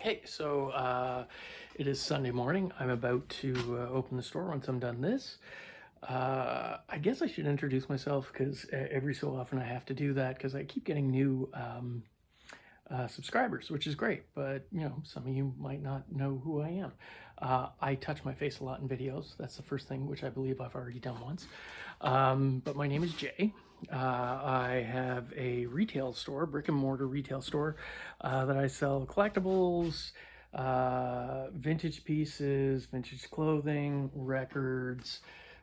Hey, so it is Sunday morning. I'm about to open the store once I'm done this. I guess I should introduce myself because every so often I have to do that because I keep getting new subscribers, which is great. But, you know, some of you might not know who I am. I touch my face a lot in videos. That's the first thing, which I believe I've already done once. But my name is Jay. I have a retail store, brick and mortar retail store, that I sell collectibles, vintage pieces, vintage clothing, records,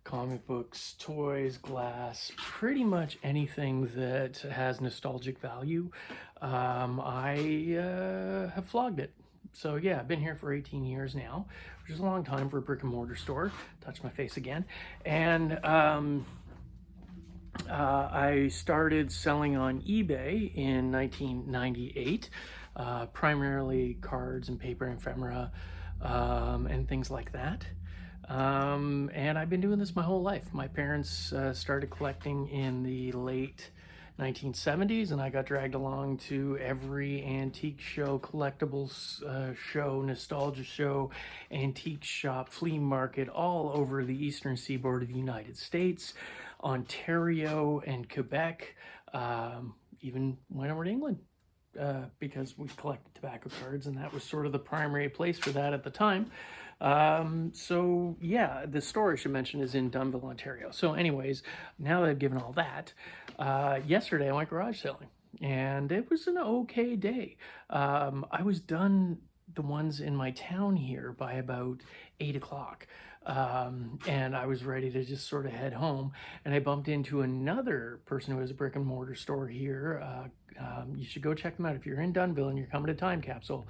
comic books, toys, glass, pretty much anything that has nostalgic value. I have flogged it. So yeah, I've been here for 18 years now, which is a long time for a brick and mortar store. Touch my face again. And I started selling on eBay in 1998, primarily cards and paper ephemera and things like that. And I've been doing this my whole life. My parents started collecting in the late 1970s, and I got dragged along to every antique show, collectibles show, nostalgia show, antique shop, flea market, all over the eastern seaboard of the United States, Ontario and Quebec, even went over to England. Because we collected tobacco cards, and that was sort of the primary place for that at the time. So yeah, the store I should mention is in Dunnville, Ontario. So anyways, now that I've given all that, yesterday I went garage selling, and it was an okay day. I was done the ones in my town here by about 8 o'clock. And I was ready to just sort of head home, and I bumped into another person who has a brick and mortar store here. You should go check them out if you're in Dunnville and you're coming to Time Capsule.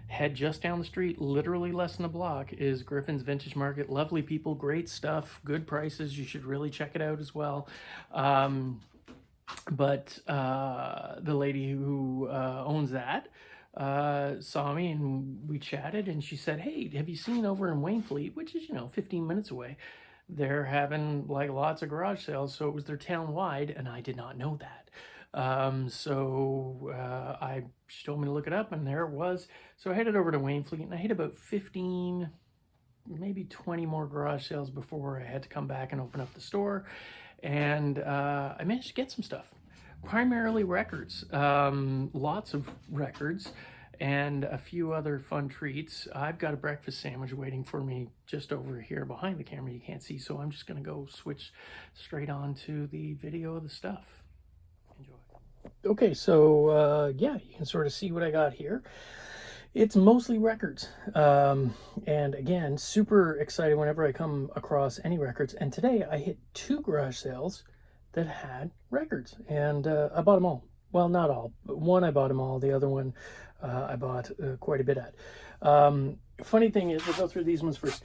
Head just down the street, literally less than a block, is Griffin's Vintage Market. Lovely people, great stuff, good prices. You should really check it out as well. But the lady who owns that saw me, and we chatted, and she said, "Hey, have you seen over in Wainfleet," which is, 15 minutes away, they're having like lots of garage sales. So it was their town wide, and I did not know that. She told me to look it up, and there it was. So I headed over to Wainfleet, and I hit about 15, maybe 20 more garage sales before I had to come back and open up the store. And I managed to get some stuff, primarily records, lots of records, and a few other fun treats. I've got a breakfast sandwich waiting for me just over here behind the camera. You can't see, so I'm just going to go switch straight on to the video of the stuff. Enjoy. Okay, so yeah, you can sort of see what I got here. It's mostly records. And again, super excited whenever I come across any records. And today I hit 2 garage sales that had records, and I bought them all. Well, not all. One I bought them all. The other one I bought quite a bit at. Funny thing is, we'll go through these ones first.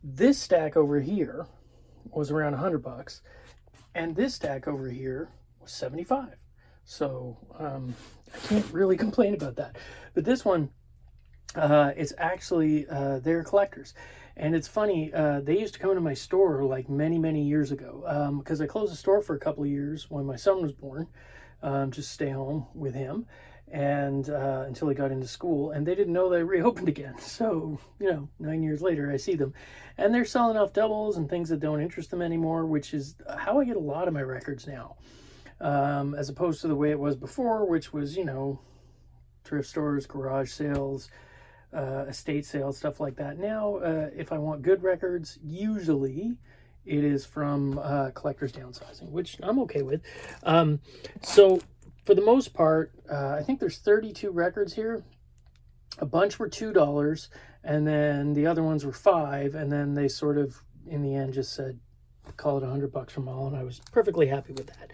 This stack over here was around $100, and this stack over here was 75. So I can't really complain about that. But this one, it's actually, they're collectors. And it's funny, they used to come into my store like many years ago, because I closed the store for a couple of years when my son was born, just stay home with him, and until he got into school, and they didn't know they reopened again. So 9 years later I see them, and they're selling off doubles and things that don't interest them anymore, which is how I get a lot of my records now, as opposed to the way it was before, which was thrift stores, garage sales, estate sales, stuff like that. Now, if I want good records, usually it is from collectors downsizing, which I'm okay with. So for the most part, I think there's 32 records here. A bunch were $2, and then the other ones were $5, and then they sort of, in the end, just said, call it $100 from all, and I was perfectly happy with that.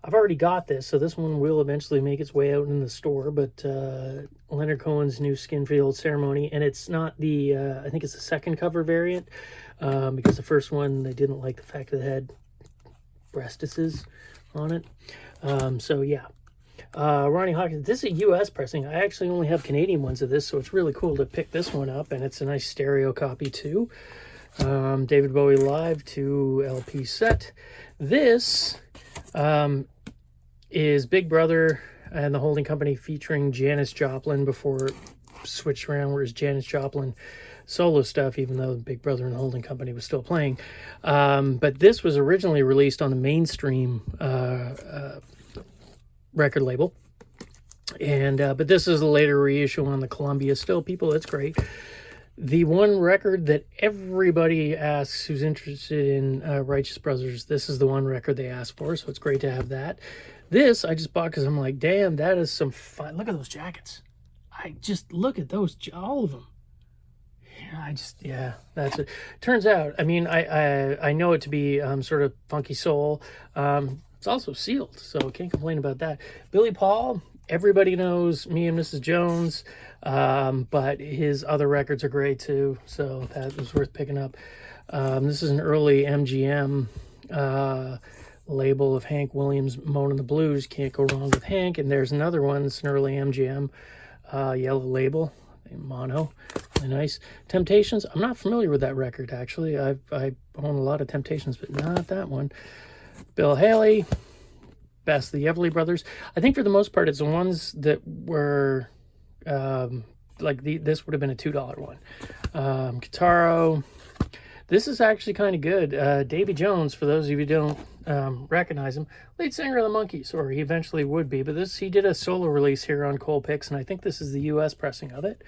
I've already got this, so this one will eventually make its way out in the store, but Leonard Cohen's new Skin for the Old Ceremony, and it's not the, I think it's the second cover variant, because the first one, they didn't like the fact that it had breastises on it. So yeah. Ronnie Hawkins, this is a US pressing. I actually only have Canadian ones of this, so it's really cool to pick this one up, and it's a nice stereo copy too. David Bowie Live 2 LP set. This is Big Brother and the holding company featuring Janis Joplin before it switched around, whereas Janis Joplin solo stuff, even though Big Brother and the holding company was still playing. But this was originally released on the Mainstream record label. And but this is a later reissue on the Columbia. Still, people, it's great. The one record that everybody asks who's interested in Righteous Brothers, this is the one record they ask for, so it's great to have that. This I just bought because I'm like, damn, that is some fun. Look at those jackets. I just look at those, all of them. Yeah, that's it. Turns out, I mean, I know it to be sort of funky soul. It's also sealed, so can't complain about that. Billy Paul, everybody knows Me and Mrs. Jones, but his other records are great too, so that was worth picking up. This is an early MGM label of Hank Williams, Moanin' the Blues. Can't go wrong with Hank. And there's another one, it's an early MGM yellow label, mono, really nice. Temptations, I'm not familiar with that record actually. I own a lot of Temptations, but not that one. Bill Haley, Best of the Everly Brothers. I think for the most part, it's the ones that were like this would have been a $2 one. Guitaro. This is actually kind of good. Davy Jones, for those of you who don't recognize him, lead singer of the Monkees, or he eventually would be. But he did a solo release here on Cold Picks, and I think this is the U.S. pressing of it.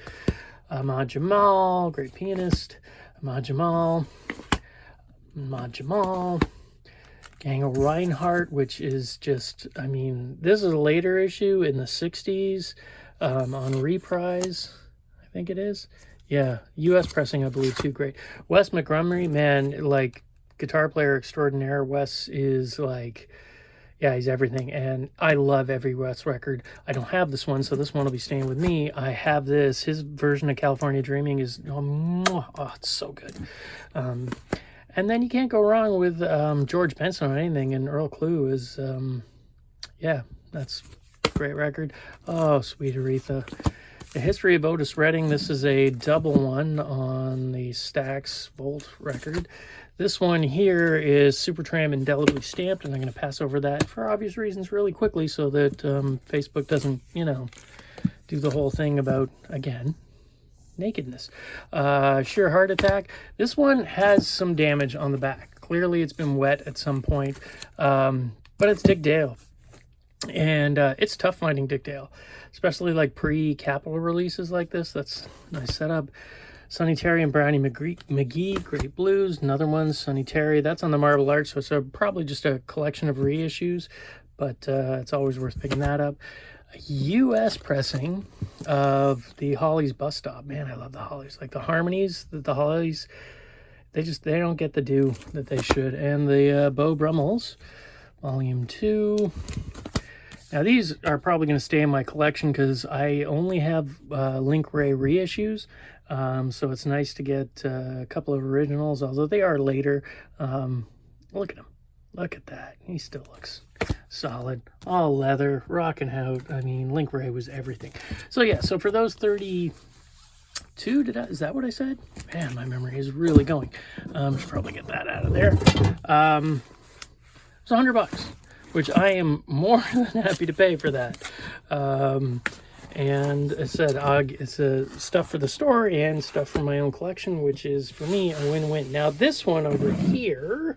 Ahmad Jamal, great pianist. Ahmad Jamal. Gang of Reinhardt, which is just, I mean, this is a later issue in the 60s on Reprise, I think it is. Yeah, U.S. pressing, I believe, too. Great. Wes Montgomery, man, like, guitar player extraordinaire. Wes is like, yeah, he's everything. And I love every Wes record. I don't have this one, so this one will be staying with me. I have this. His version of California Dreaming is, oh, it's so good. And then you can't go wrong with George Benson on anything, and Earl Klugh is, yeah, that's a great record. Oh, Sweet Aretha. The History of Otis Redding, this is a double one on the Stax Volt record. This one here is Supertramp indelibly stamped, and I'm going to pass over that for obvious reasons really quickly so that Facebook doesn't, you know, do the whole thing about, again, nakedness. Sheer Heart Attack. This one has some damage on the back. Clearly it's been wet at some point, but it's Dick Dale. And it's tough finding Dick Dale, especially like pre-Capitol releases like this. That's a nice setup. Sonny Terry and Brownie McGee, Great Blues. Another one, Sonny Terry. That's on the Marble Arch, so it's probably just a collection of reissues, but it's always worth picking that up. A U.S. pressing of the Hollies Bus Stop. Man, I love the Hollies. Like the harmonies that the Hollies, they don't get the due that they should. And the Beau Brummels, Volume 2. Now, these are probably going to stay in my collection because I only have Link Ray reissues. So it's nice to get a couple of originals, although they are later. Look at him. Look at that. He still looks solid. All leather, rocking out. I mean, Link Ray was everything. So, yeah, so for those 32, is that what I said? Man, my memory is really going. Should probably get that out of there. It's $100. Which I am more than happy to pay for that. And I said, it's stuff for the store and stuff for my own collection, which is, for me, a win-win. Now, this one over here,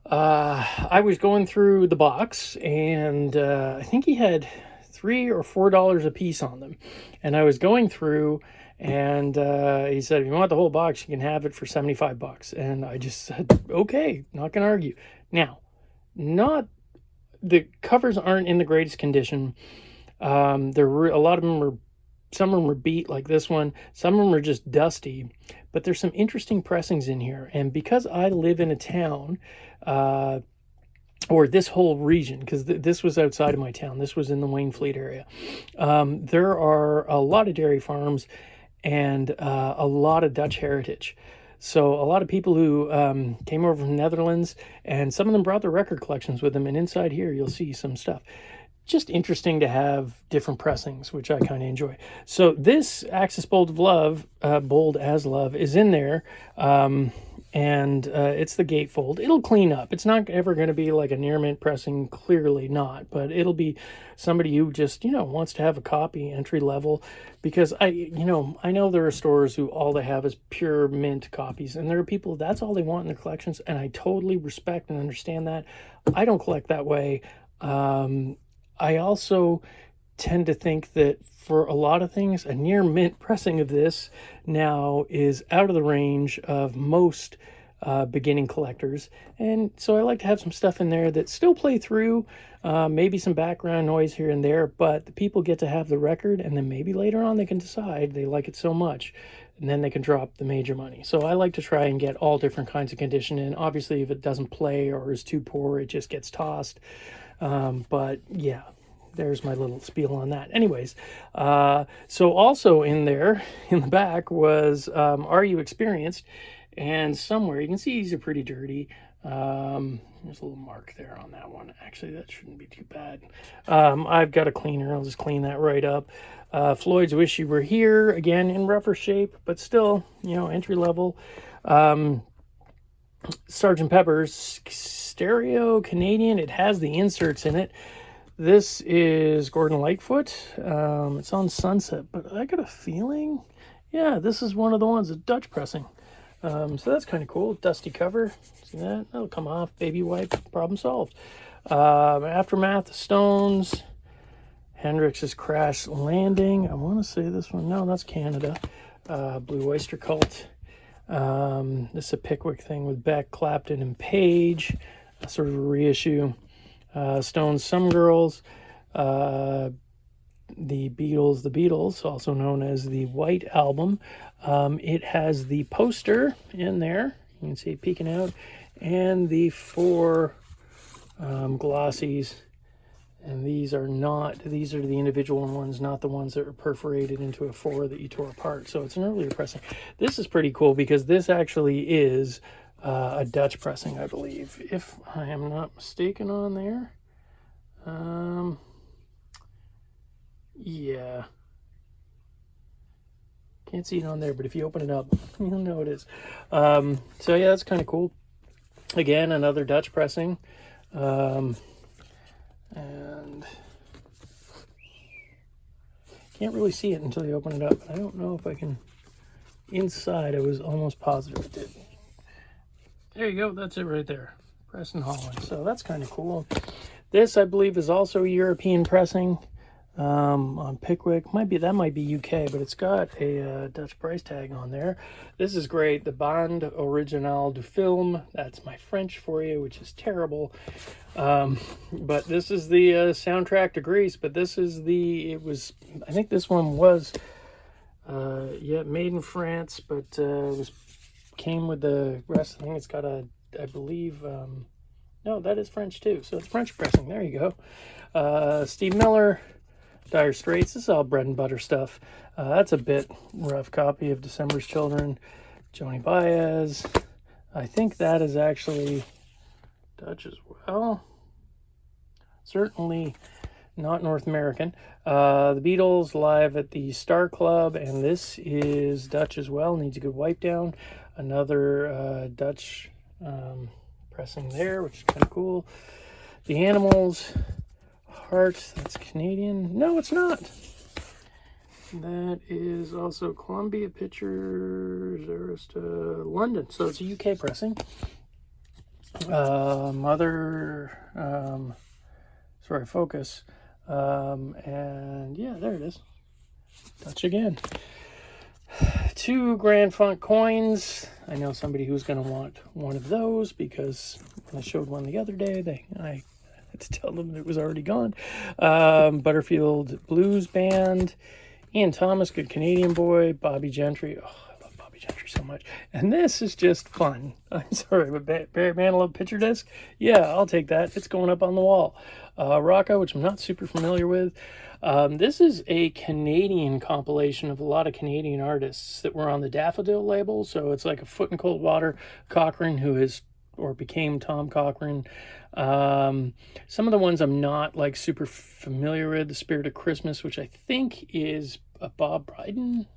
I was going through the box, and I think he had $3 or $4 a piece on them. And I was going through, and he said, if you want the whole box, you can have it for $75. And I just said, okay, not going to argue. Now, the covers aren't in the greatest condition. A lot of them some of them are beat like this one. Some of them are just dusty, but there's some interesting pressings in here. And because I live in a town, or this whole region, because this was outside of my town, this was in the Waynfleet area. There are a lot of dairy farms and a lot of Dutch heritage. So a lot of people who came over from the Netherlands, and some of them brought their record collections with them. And inside here, you'll see some stuff. Just interesting to have different pressings, which I kind of enjoy. So this Axis Bold as Love is in there. and it's the gatefold. It'll clean up. It's not ever going to be like a near mint pressing, clearly not, but it'll be somebody who just, wants to have a copy entry level, because I know there are stores who all they have is pure mint copies, and there are people that's all they want in their collections, and I totally respect and understand that. I don't collect that way. I also tend to think that for a lot of things, a near mint pressing of this now is out of the range of most beginning collectors. And so I like to have some stuff in there that still play through, maybe some background noise here and there, but the people get to have the record, and then maybe later on they can decide they like it so much, and then they can drop the major money. So I like to try and get all different kinds of condition in. Obviously, if it doesn't play or is too poor, it just gets tossed. But yeah, there's my little spiel on that. Anyways, so also in there, in the back, was Are You Experienced? And somewhere, you can see these are pretty dirty. There's a little mark there on that one. Actually, that shouldn't be too bad. I've got a cleaner. I'll just clean that right up. Floyd's Wish You Were Here, again, in rougher shape, but still, entry level. Sgt. Pepper's Stereo Canadian. It has the inserts in it. This is Gordon Lightfoot. It's on Sunset, but I got a feeling, yeah, this is one of the ones, that's Dutch pressing. So that's kind of cool. Dusty cover. See that? That'll come off. Baby wipe. Problem solved. Aftermath, the Stones. Hendrix's Crash Landing. I want to say this one. No, that's Canada. Blue Oyster Cult. This is a Pickwick thing with Beck, Clapton, and Page. A sort of a reissue. Stones, Some Girls. The Beatles, also known as the White Album. It has the poster in there. You can see it peeking out. And the 4 glossies. And these are the individual ones, not the ones that are perforated into a 4 that you tore apart. So it's an earlier pressing. This is pretty cool because this actually is a Dutch pressing, I believe, if I am not mistaken on there. Yeah. Can't see it on there, but if you open it up, you'll know it is. So yeah, that's kind of cool. Again, another Dutch pressing. And can't really see it until you open it up. I don't know if I can. Inside, I was almost positive it did. There you go. That's it right there. Press in Holland. So that's kind of cool. This, I believe, is also European pressing. On Pickwick. That might be UK, but it's got a Dutch price tag on there. This is great. The Bande Originale du Film. That's my French for you, which is terrible. But this is the soundtrack to Grease. But this is I think this one was, made in France, but came with the rest. I think it's got I believe, no, that is French too. So it's French pressing. There you go. Steve Miller. Dire Straits. This is all bread and butter stuff. That's a bit rough copy of December's Children. Joni Baez. I think that is actually Dutch as well. Certainly not North American. The Beatles live at the Star Club, and this is Dutch as well. Needs a good wipe down. Another Dutch pressing there, which is kind of cool. The Animals. Heart, that's Canadian. No, it's not. That is also Columbia Pictures, Arista, London. So it's a UK pressing. Focus. And yeah, there it is. Dutch again. 2 Grand Funk coins. I know somebody who's going to want one of those because when I showed one the other day, I had to tell them it was already gone. Butterfield Blues Band. Ian Thomas, good Canadian boy. Bobby Gentry. Oh, I love Bobby Gentry so much. And this is just fun. I'm sorry, but Barry Manilow picture disc? Yeah, I'll take that. It's going up on the wall. Rocco, which I'm not super familiar with. This is a Canadian compilation of a lot of Canadian artists that were on the Daffodil label. So it's like a Foot in Cold Water. Cochrane, who is or became Tom Cochrane. Some of the ones I'm not like super familiar with. The Spirit of Christmas, which I think is a Bob Bryden.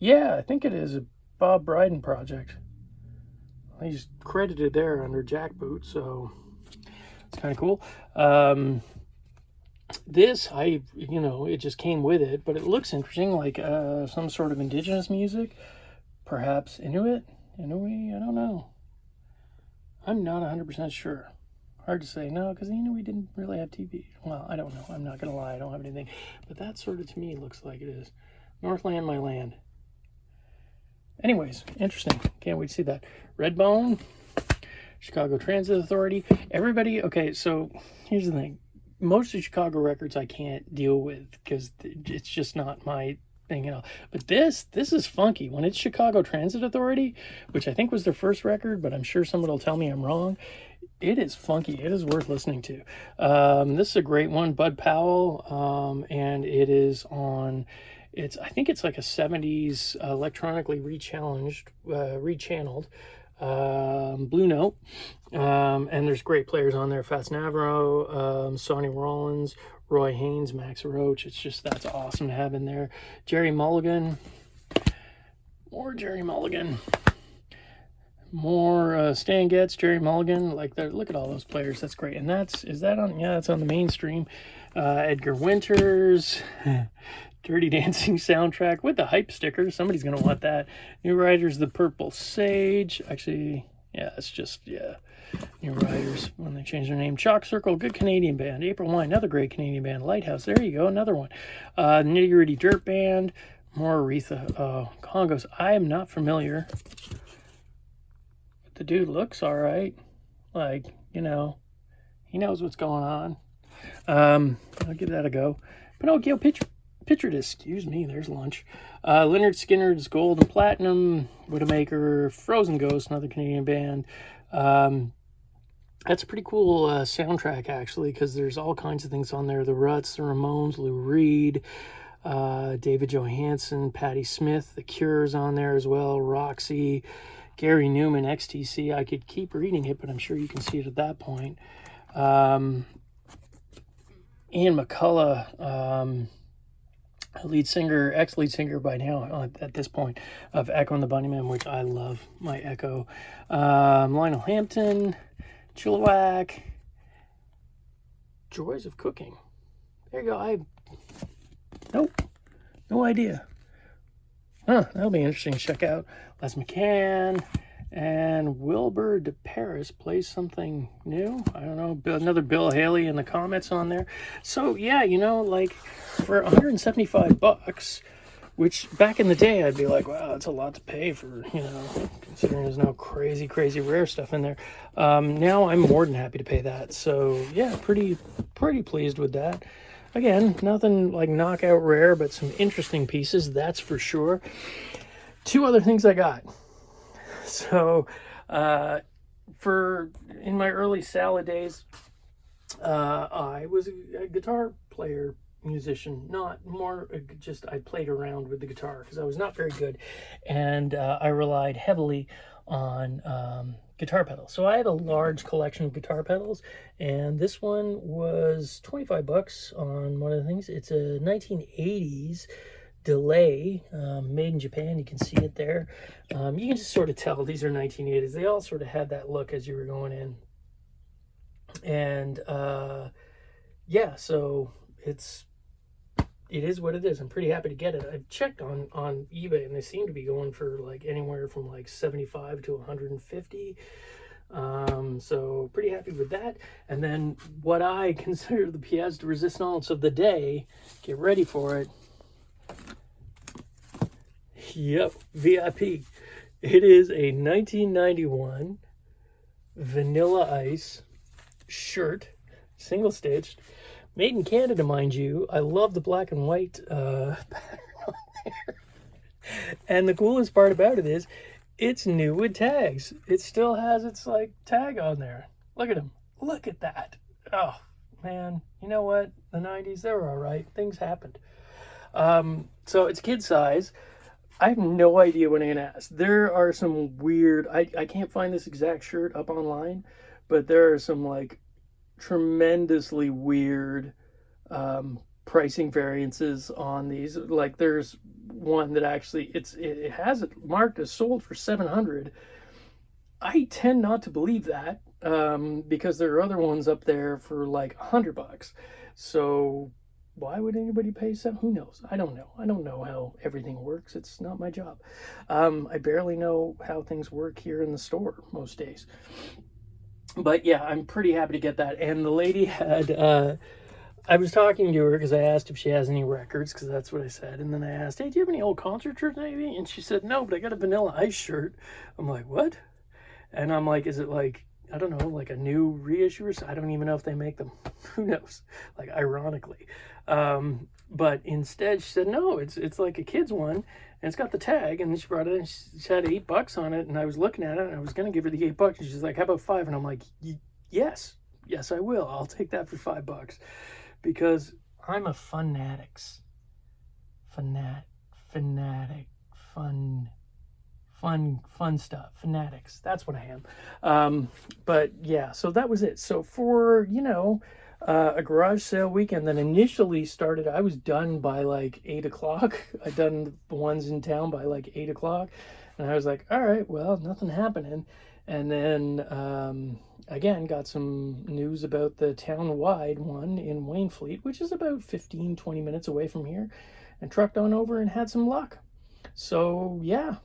Yeah, I think it is a Bob Bryden project. He's credited there under Jackboot, so it's kind of cool. This, it just came with it, but it looks interesting, like some sort of indigenous music, perhaps Inuit, I don't know. I'm not 100% sure. Hard to say, no, because we didn't really have TV. Well, I don't know. I'm not going to lie. I don't have anything. But that sort of, to me, looks like it is. Northland, my land. Anyways, interesting. Can't wait to see that. Redbone, Chicago Transit Authority. Everybody, okay, so here's the thing. Most of Chicago records I can't deal with because it's just not my thing at all. But this is funky. When it's Chicago Transit Authority, which I think was their first record, but I'm sure somebody will tell me I'm wrong. It is funky. It is worth listening to. This is a great one, Bud Powell, and it is on. I think it's like a 70s electronically rechanneled Blue Note, and there's great players on there: Fats Navarro, Sonny Rollins, Roy Haynes, Max Roach. That's awesome to have in there. Jerry Mulligan, more Jerry Mulligan. More Stan Getz, Jerry Mulligan, like that. Look at all those players. That's great. And that's on the mainstream. Edgar Winters, Dirty Dancing soundtrack with the hype sticker. Somebody's gonna want that. New Riders, The Purple Sage. Actually, yeah, it's just New Riders when they change their name. Chalk Circle, good Canadian band. April Wine, another great Canadian band. Lighthouse, there you go, another one. Nitty Gritty Dirt Band. More Aretha. Congos. I am not familiar. The dude looks all right. Like, he knows what's going on. I'll give that a go. Pinocchio Picture Disc. Excuse me, there's lunch. Leonard Skinner's Gold and Platinum. Widowmaker. Frozen Ghost, another Canadian band. That's a pretty cool soundtrack, actually, because there's all kinds of things on there. The Ruts, the Ramones, Lou Reed, David Johansen, Patti Smith. The Cure's on there as well. Roxy. Gary Newman, XTC. I could keep reading it, but I'm sure you can see it at that point. Ian McCullough, ex-lead singer by now at this point of Echo and the Bunnymen, which I love my Echo. Lionel Hampton, Chilliwack, Joys of Cooking. There you go. Nope, no idea. That'll be interesting to check out. Les McCann and Wilbur de Paris plays something new. I don't know, another Bill Haley in the comments on there. So yeah, like for $175, which back in the day I'd be like, wow, that's a lot to pay for, considering there's no crazy rare stuff in there. Now I'm more than happy to pay that. So yeah, pretty pleased with that. Again, nothing like knockout rare, but some interesting pieces, that's for sure. Two other things I got. So, in my early salad days, I was a guitar player, musician, not more just I played around with the guitar because I was not very good, and I relied heavily on guitar pedals. So I have a large collection of guitar pedals, and this one was $25 on one of the things. It's a 1980s delay, made in Japan. You can see it there. You can just sort of tell these are 1980s. They all sort of had that look as you were going in. And yeah, so it is what it is. I'm pretty happy to get it. I've checked on eBay, and they seem to be going for like anywhere from like 75 to 150. So pretty happy with that. And then what I consider the pièce de résistance of the day, get ready for it. Yep, VIP. It is a 1991 Vanilla Ice shirt, single stitched, made in Canada, mind you. I love the black and white pattern on there. And the coolest part about it is it's new with tags. It still has its like tag on there. Look at them. Look at that. Oh man, you know what? The 90s, they were all right. Things happened. So it's kid size. I have no idea what I'm gonna ask. There are some weird. I can't find this exact shirt up online, but there are some like tremendously weird pricing variances on these. Like there's one that actually it has it marked as sold for 700. I tend not to believe that because there are other ones up there for like $100. So why would anybody pay some? Who knows? I don't know. I don't know how everything works. It's not my job. I barely know how things work here in the store most days. But yeah, I'm pretty happy to get that. And the lady had, I was talking to her because I asked if she has any records, because that's what I said. And then I asked, hey, do you have any old concert shirts maybe? And she said, no, but I got a Vanilla Ice shirt. I'm like, what? And I'm like, is it like, I don't know, like a new reissue or something? I don't even know if they make them. Who knows? Like, ironically. But instead, she said, no, it's like a kid's one, and it's got the tag. And then she brought it in. She had $8 on it, and I was looking at it, and I was going to give her the $8. And she's like, how about 5? And I'm like, yes, I will. I'll take that for $5 because I'm a fanatics. Fanatic, fun stuff. Fanatics. That's what I am. But yeah, so that was it. So for, a garage sale weekend that initially started, I was done by like 8 o'clock. I'd done the ones in town by like 8 o'clock. And I was like, all right, well, nothing happening. And then, again, got some news about the town-wide one in Waynfleet, which is about 15-20 minutes away from here, and trucked on over and had some luck. So yeah,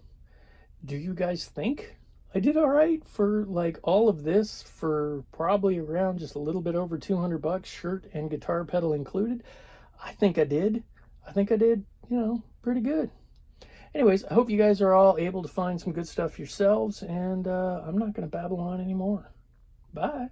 do you guys think I did all right for like all of this for probably around just a little bit over $200, shirt and guitar pedal included? I think I did. Pretty good. Anyways, I hope you guys are all able to find some good stuff yourselves, and I'm not going to babble on anymore. Bye.